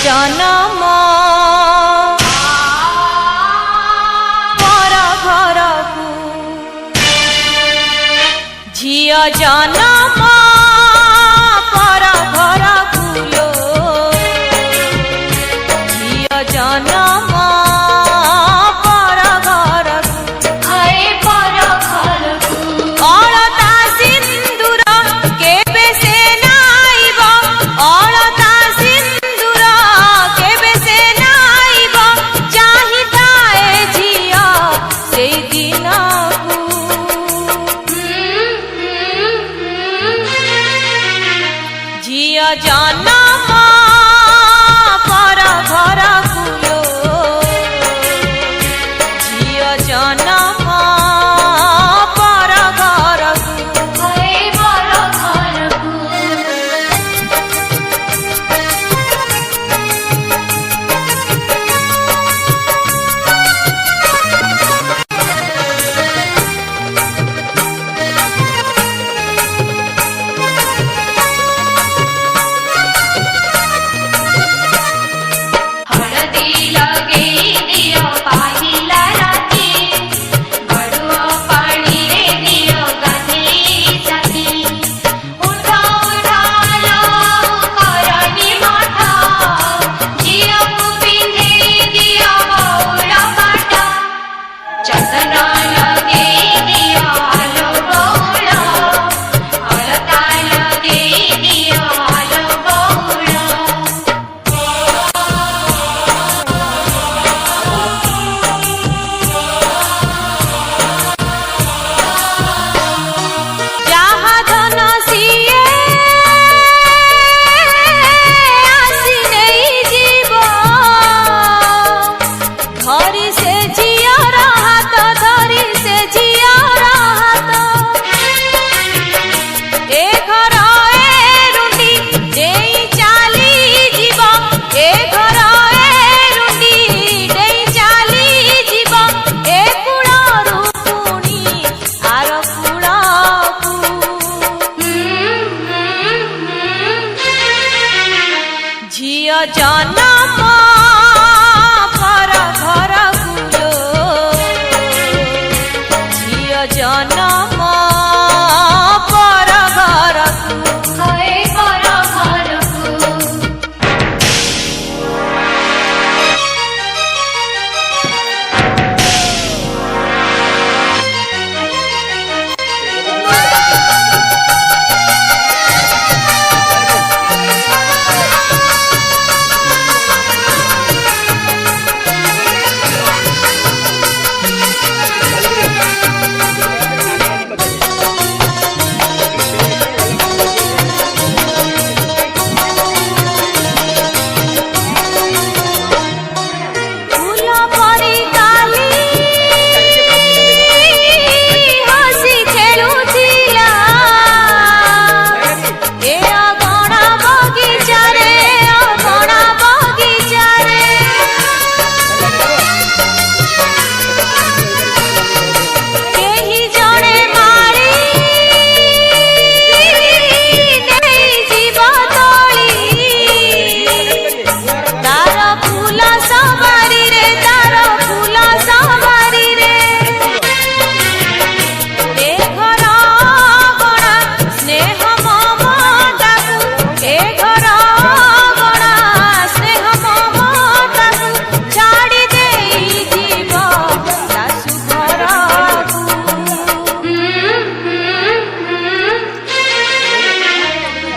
जनम पर घर को झिया जनम पर घर कुलो झिया जनम पर घर पर घर अलता सिंदूर केबे से नाइब अलता सिंदूर केबे से नाइब चाहिए झिया से दिन झिया जनम पर घर कुलो झिया जनम पर घर झिया जनम पर घर कुलो झिया जनम पर घर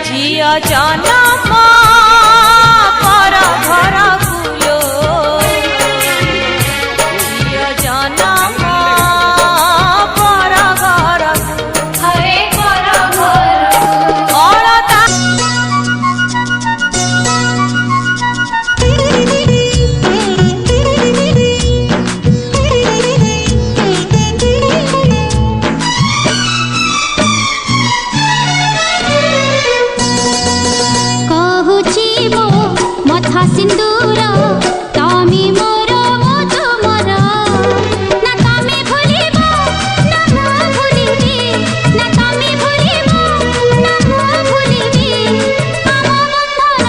झिया जनम पर घर कुलो झिया जनम पर घर अलता मथा सिंदूर तमी मोर मधु मोर ना तमी भूलिब ना मु भूलिबी ना तमी भूलिब ना मु भूलिबी आम बंधन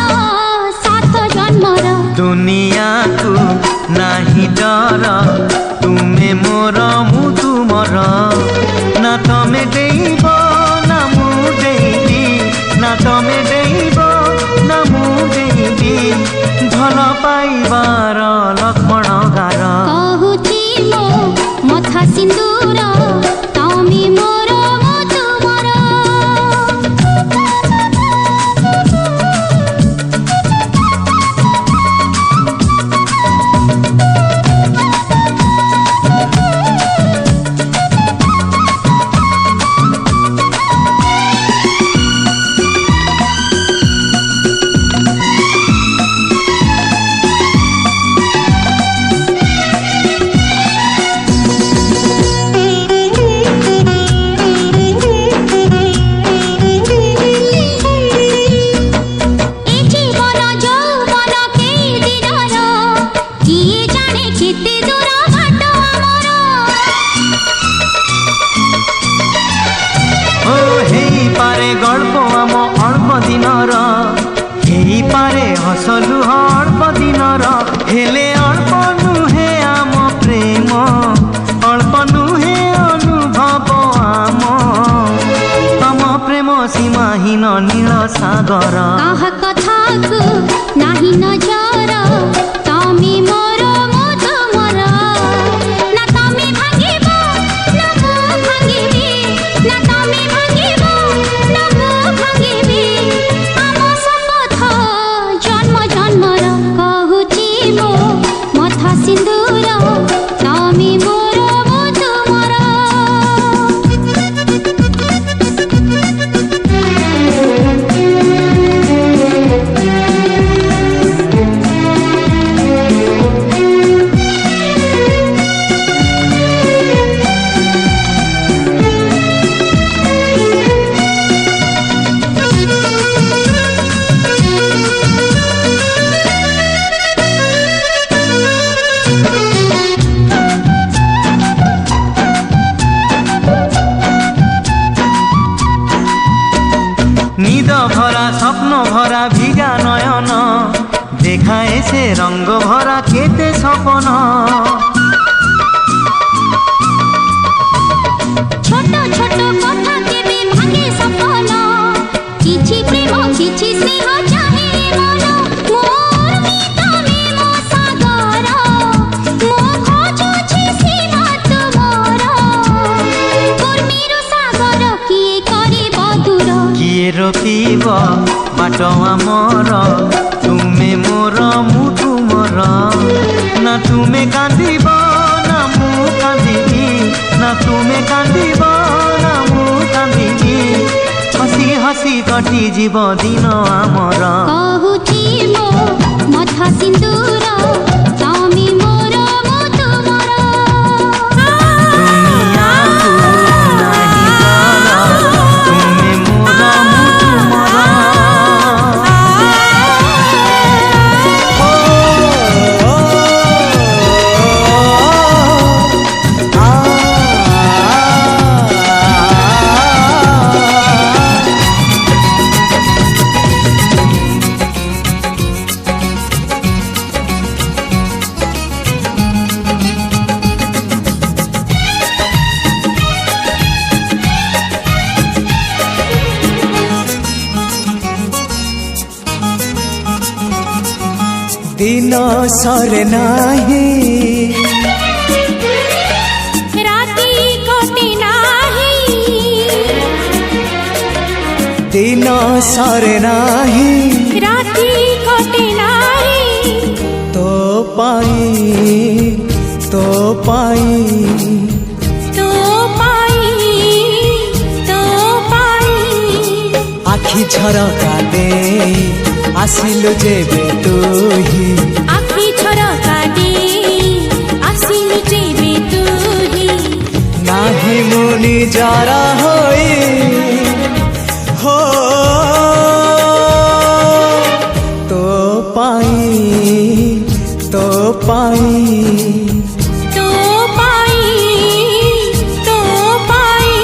सात जन्मर ना तमे देब ना मु देबी भल पाइबार लक्ष्मण गार कहुची मो मथा सिंदूर तमे मोर मो तुमर हसलु अल्प दिनर हेले अल्प नुहे आम प्रेम अल्प नुहे अनुभव आम प्रेम सीमाहीन नील सागर काहा कथा को नाही नजर तमे मोर मो तुमर ना तमे भांगिबो ना मो भांगिबी ना तमे भांगिबो ना मो भांगिबी आम शपथ जन्म जन्मर कहुची मो मथा सिंदूर तमे मोर मो तुमर निद भरा स्वप्न भरा भिगा नयन देखाए से रंग भरा केते सपन छोट छोट कथा केबे भांगे सपन किछि प्रेम किछि स्नेह चाहे मन मोर तमे मो सागर मो खोजुछि सीमा तुमर कुर्मीर सागर किए करे बदुर किए रोकिब बाट आमर तुमे मोर मु तुमर ना तुमे कांदिब ना मु कांदिबी ना तुमे कांदिब ना मु कांदिबी हसी हसी कटि जीव दिन आमर कहुची मो मथा सिंदूर तमे मोर मो तुमर दुनियाको नाही डर तुमे मोर मु तुमर दिन सरे नाही राती कटे नाही दिन सरे नाही राती कटे नाही तो पाई तो पाई तो पाई तो पाई आखि झरका दे आसिलु जेबे तुही आखि झरका दे आसिलु जेबे तुही नाही मुनि जरा होई हो तो पाई तो पाई तो पाई तो पाई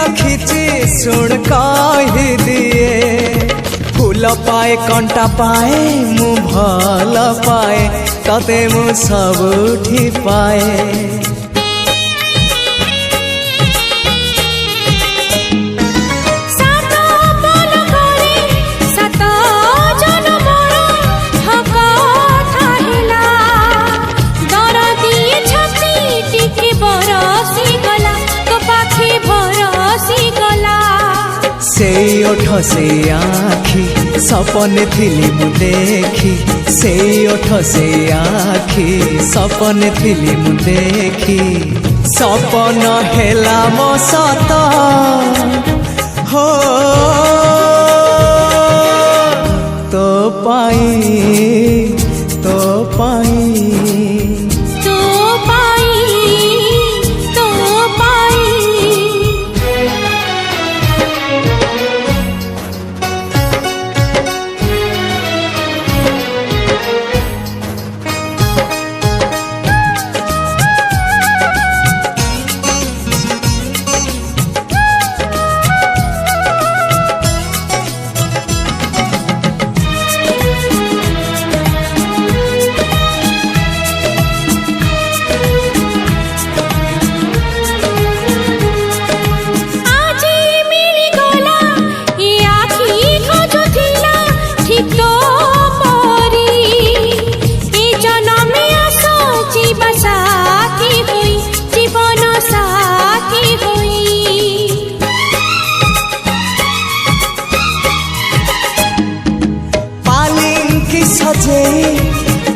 रखिछि सुन कहि दिए फूल पाए कंटा पाए मु भल पाए तते मु सबुठी पाए से ओठ से आखी सपने थिली मु देखी से ओठ से आखी सपने थिली मु देखी सपन हेला मो सत हो तो पाई तो पाई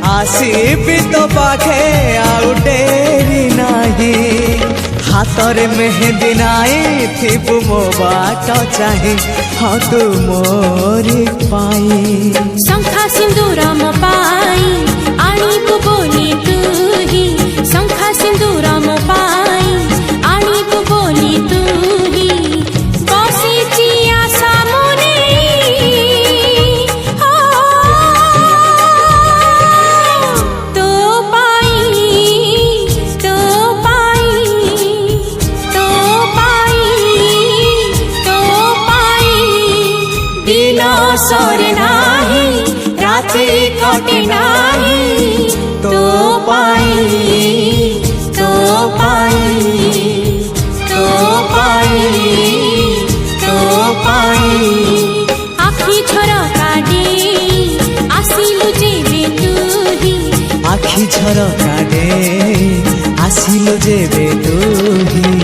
आसीबी तो पाखे आउ डेरी नाही हाथरे मेहंदी नाई थिबु मो बाट चाहे हाँ तू मोरी पाई शंखा सिंदूर मो पाई आनिबु बोली तू ही शंखा सिंदूर मो पाई आनिबु बोली तू ही बसिची आशा मुने सरे नाही राति कटे नाही तो पाई तो पाई तो पाई तो पाई आखि झरका दे आसिलु जेबे तू ही आखि झरका दे आसिलु जेबे तू ही